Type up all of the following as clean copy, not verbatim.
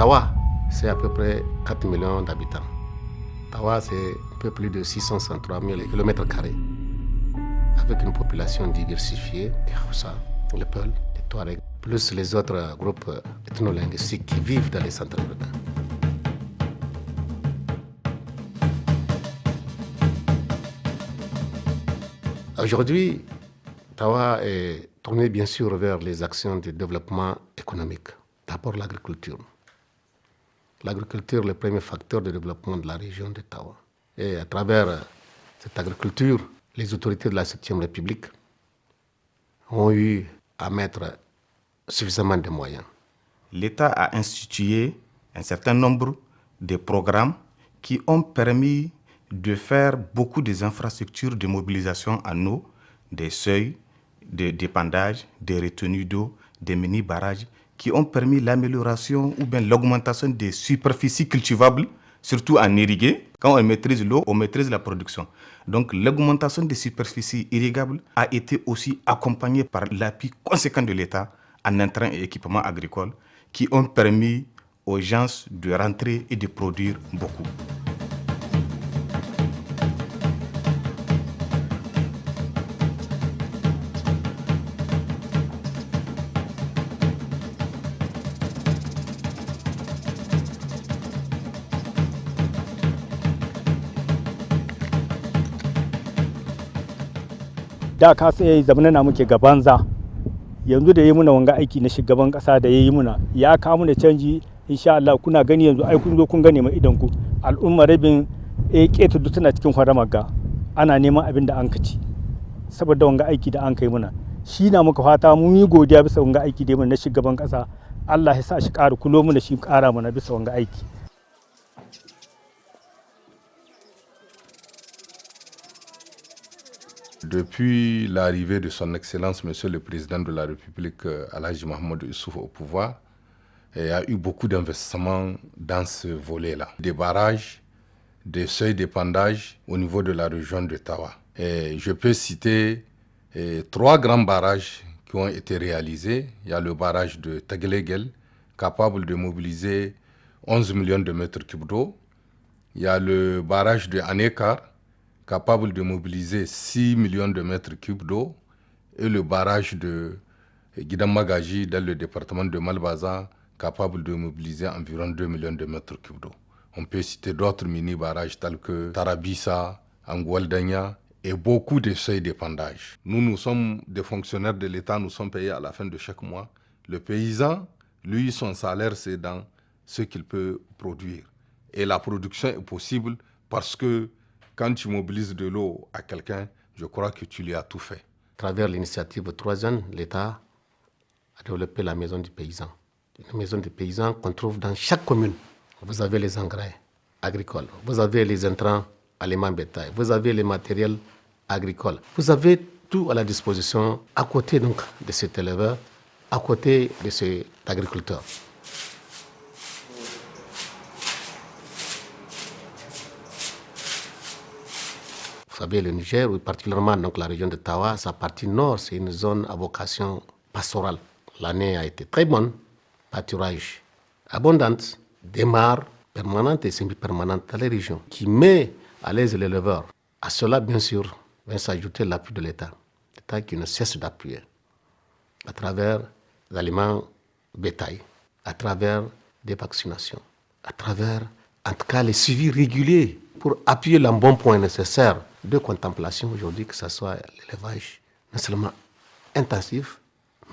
Tawa, c'est à peu près 4 millions d'habitants. Tawa, c'est un peu plus de 663 000 km², avec une population diversifiée, les Hausa, les Peuls, les Touaregs, plus les autres groupes ethno-linguistiques qui vivent dans les centres urbains. Aujourd'hui, Tawa est tourné bien sûr vers les actions de développement économique. D'abord l'agriculture. L'agriculture est le premier facteur de développement de la région de Tawa. Et à travers cette agriculture, les autorités de la 7e République ont eu à mettre suffisamment de moyens. L'État a institué un certain nombre de programmes qui ont permis de faire beaucoup des infrastructures de mobilisation en eau, des seuils de dépannage, des retenues d'eau, des mini-barrages, qui ont permis l'amélioration ou bien l'augmentation des superficies cultivables, surtout en irrigué. Quand on maîtrise l'eau, on maîtrise la production. Donc l'augmentation des superficies irrigables a été aussi accompagnée par l'appui conséquent de l'État en intrants et équipements agricoles qui ont permis aux gens de rentrer et de produire beaucoup. Da ka sai zamanin na muke gabanza yanzu da yi muna wanga aiki na shugaban kasa da yayi muna ya kawo muna canji insha Allah kuna gani yanzu ai kun zo kun gane mai idan ku al'umma rabin keta duk tana cikin haramar ga ana neman abin da an kaci saboda wanga aiki da an kai muna shi na muka fata mun yi godiya bisa wanga aiki da muna na shugaban kasa Allah ya sa shi ƙara kulo muna shi ƙara mana bisa wanga aiki. Depuis l'arrivée de son Excellence, Monsieur le Président de la République, Alhaji Mahamadou Issoufou au pouvoir, il y a eu beaucoup d'investissements dans ce volet-là. Des barrages, des seuils d'épandage au niveau de la région de Tawa. Et je peux citer 3 grands barrages qui ont été réalisés. Il y a le barrage de Tagelegel, capable de mobiliser 11 millions de mètres cubes d'eau. Il y a le barrage de Anekar, capable de mobiliser 6 millions de mètres cubes d'eau, et le barrage de Guidamagaji dans le département de Malbaza, capable de mobiliser environ 2 millions de mètres cubes d'eau. On peut citer d'autres mini-barrages tels que Tarabissa, Angoualdania et beaucoup de seuils d'épandage. Nous sommes des fonctionnaires de l'État, nous sommes payés à la fin de chaque mois. Le paysan, lui, son salaire, c'est dans ce qu'il peut produire. Et la production est possible parce que quand tu mobilises de l'eau à quelqu'un, je crois que tu lui as tout fait. À travers l'initiative 3 jeunes, l'État a développé la maison du paysan. Une maison du paysan qu'on trouve dans chaque commune. Vous avez les engrais agricoles, vous avez les intrants aliments bétail, vous avez les matériels agricoles. Vous avez tout à la disposition à côté donc de cet éleveur, à côté de cet agriculteur. Vous savez, le Niger, particulièrement donc la région de Tawa, sa partie nord, c'est une zone à vocation pastorale. L'année a été très bonne, pâturage abondante, des mares permanentes et semi-permanentes dans les régions, qui met à l'aise l'éleveur. À cela, bien sûr, vient s'ajouter l'appui de l'État. L'État qui ne cesse d'appuyer à travers les aliments bétail, à travers des vaccinations, à travers, en tout cas, les suivis réguliers pour appuyer l'embonpoint nécessaire de contemplation aujourd'hui, que ce soit l'élevage non seulement intensif,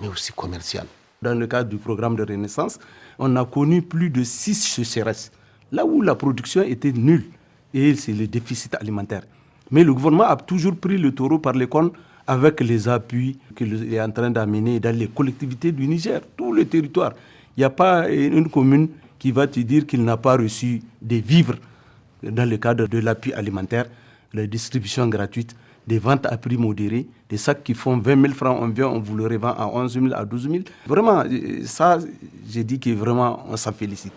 mais aussi commercial. Dans le cadre du programme de Renaissance, on a connu plus de 6 sécheresses, là où la production était nulle, et c'est le déficit alimentaire. Mais le gouvernement a toujours pris le taureau par les cornes avec les appuis qu'il est en train d'amener dans les collectivités du Niger, tout le territoire. Il n'y a pas une commune qui va te dire qu'il n'a pas reçu des vivres dans le cadre de l'appui alimentaire, la distribution gratuite, des ventes à prix modéré, des sacs qui font 20 000 francs, on vous le revend à 11 000, à 12 000. Vraiment, ça, j'ai dit que vraiment, on s'en félicite.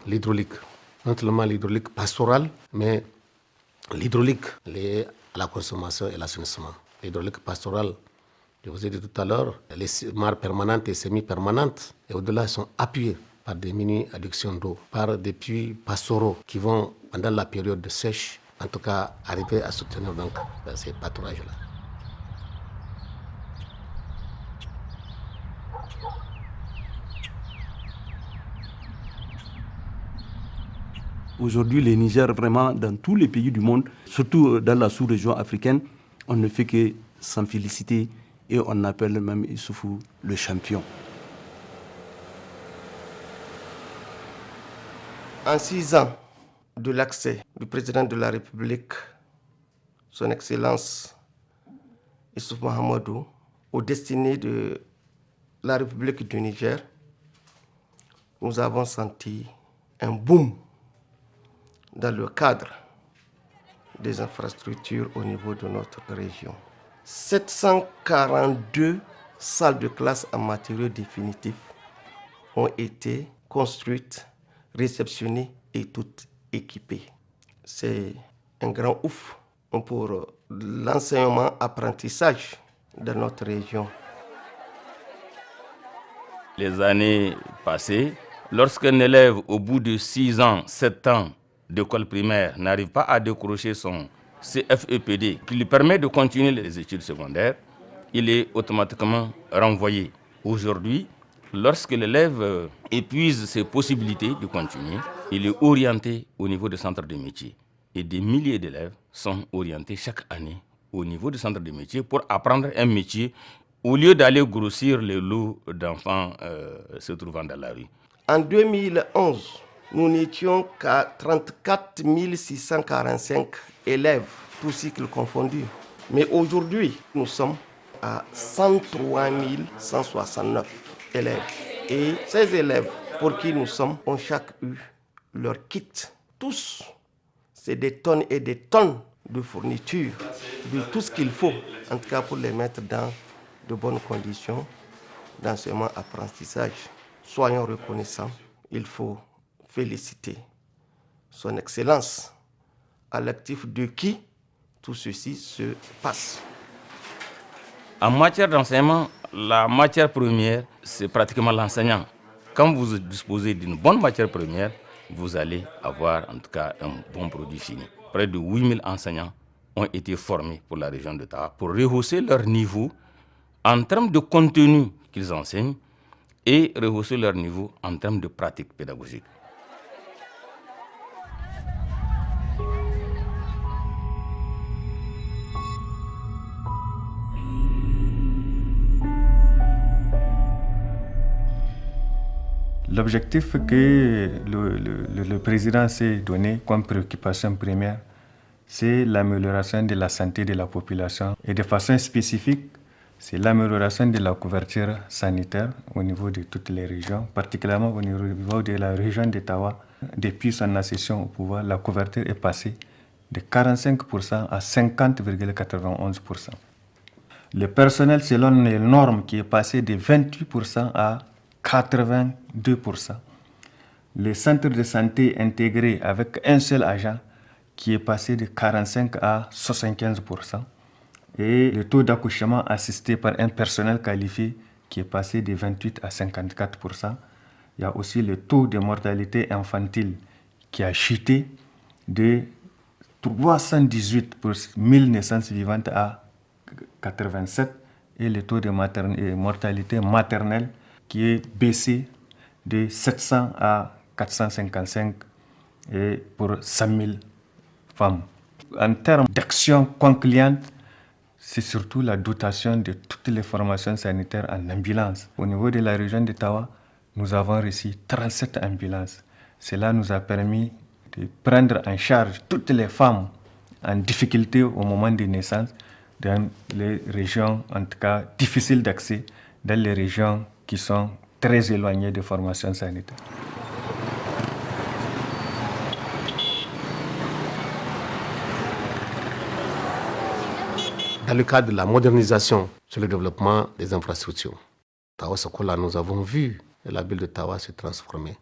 L'hydraulique. non seulement l'hydraulique pastorale, mais l'hydraulique liée à la consommation et l'assainissement. L'hydraulique pastorale, je vous ai dit tout à l'heure, les mares permanentes et semi-permanentes, et au-delà, elles sont appuyées par des mini-adductions d'eau, par des puits pastoraux qui vont, pendant la période de sèche, en tout cas, arriver à soutenir donc ces pâturages-là. Aujourd'hui, le Niger, vraiment, dans tous les pays du monde, surtout dans la sous-région africaine, on ne fait que s'en féliciter et on appelle même Issoufou le champion. En 6 ans de l'accès du président de la République, son Excellence Issoufou Mahamadou, aux destinées de la République du Niger, nous avons senti un boom dans le cadre des infrastructures au niveau de notre région. 742 salles de classe en matériaux définitifs ont été construites, réceptionnées et toutes équipées. C'est un grand ouf pour l'enseignement-apprentissage de notre région. Les années passées, lorsqu'un élève, au bout de 6 ans, 7 ans d'école primaire, n'arrive pas à décrocher son CFEPD, qui lui permet de continuer les études secondaires, il est automatiquement renvoyé. Aujourd'hui, lorsque l'élève épuise ses possibilités de continuer, il est orienté au niveau des centres de métiers. Et des milliers d'élèves sont orientés chaque année au niveau des centres de métiers pour apprendre un métier au lieu d'aller grossir le lot d'enfants se trouvant dans la rue. En 2011, nous n'étions qu'à 34 645 élèves, tous cycles confondus. Mais aujourd'hui, nous sommes à 103 169 élèves. Et ces élèves pour qui nous sommes ont chaque eu leur kit. Tous, c'est des tonnes et des tonnes de fournitures, de tout ce qu'il faut, en tout cas pour les mettre dans de bonnes conditions d'enseignement-apprentissage. Soyons reconnaissants, il faut féliciter son Excellence, à l'actif de qui tout ceci se passe. En matière d'enseignement, la matière première, c'est pratiquement l'enseignant. Quand vous disposez d'une bonne matière première, vous allez avoir en tout cas un bon produit fini. Près de 8000 enseignants ont été formés pour la région de Tawa pour rehausser leur niveau en termes de contenu qu'ils enseignent et rehausser leur niveau en termes de pratique pédagogique. L'objectif que le président s'est donné comme préoccupation première, c'est l'amélioration de la santé de la population. Et de façon spécifique, c'est l'amélioration de la couverture sanitaire au niveau de toutes les régions, particulièrement au niveau de la région de Tawa. Depuis son accession au pouvoir, la couverture est passée de 45% à 50,91%. Le personnel, selon les normes, qui est passé de 28% à 82%. Les centres de santé intégrés avec un seul agent qui est passé de 45 à 75%. Et le taux d'accouchement assisté par un personnel qualifié qui est passé de 28 à 54%. Il y a aussi le taux de mortalité infantile qui a chuté de 318 pour 1000 naissances vivantes à 87 et le taux de mortalité maternelle qui est baissé de 700 à 455 et pour 100 000 femmes. En termes d'action concluante, c'est surtout la dotation de toutes les formations sanitaires en ambulance. Au niveau de la région de Tawa, nous avons reçu 37 ambulances. Cela nous a permis de prendre en charge toutes les femmes en difficulté au moment de naissance dans les régions, en tout cas difficiles d'accès, dans les régions qui sont très éloignées des formations sanitaires. Dans le cadre de la modernisation sur le développement des infrastructures, Tawa Sokola, nous avons vu la ville de Tawa se transformer.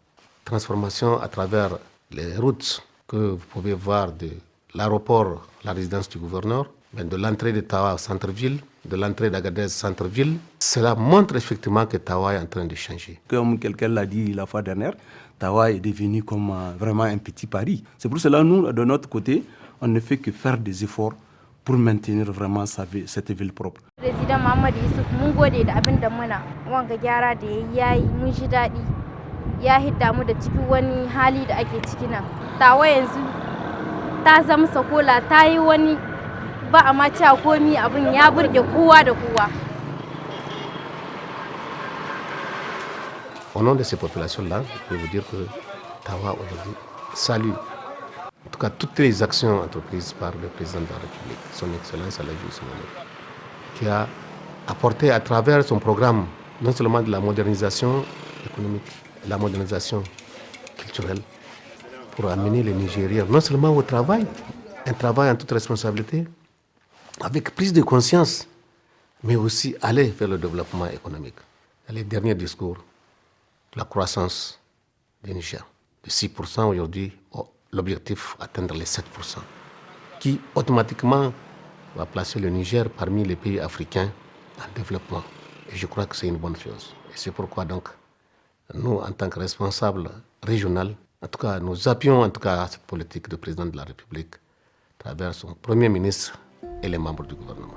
Transformation à travers Les routes que vous pouvez voir de l'aéroport, la résidence du gouverneur, de l'entrée de Tawa au centre-ville, de l'entrée d'Agadez centre-ville, cela montre effectivement que Tawa est en train de changer. Comme quelqu'un l'a dit la fois dernière, Tawa est devenu comme vraiment un petit Paris. C'est pour cela, nous, de notre côté, on ne fait que faire des efforts pour maintenir vraiment cette ville propre. Président Mohamed Issouf, mun gode da abin da muna wanga gyara da yayi mun ji daɗi. Ya hidda mu da cikin wani hali da ake ciki nan. Tawa yanzu ta zama sakola, ta yi wani ba a ma cewa komi, abin ya burge kowa da kowa. Au nom de ces populations-là, je peux vous dire que Tawa aujourd'hui salue en tout cas toutes les actions entreprises par le président de la République, son Excellence Alhaji Ousmane, qui a apporté à travers son programme non seulement de la modernisation économique, la modernisation culturelle, pour amener les Nigériens non seulement au travail, un travail en toute responsabilité, avec plus de conscience, mais aussi aller vers le développement économique. Dans les derniers discours, la croissance du Niger, de 6% aujourd'hui, l'objectif atteindre les 7%, qui automatiquement va placer le Niger parmi les pays africains en développement. Et je crois que c'est une bonne chose. Et c'est pourquoi donc, nous, en tant que responsables régionaux, en tout cas, nous appuyons en tout cas cette politique du président de la République à travers son Premier ministre et les membres du gouvernement.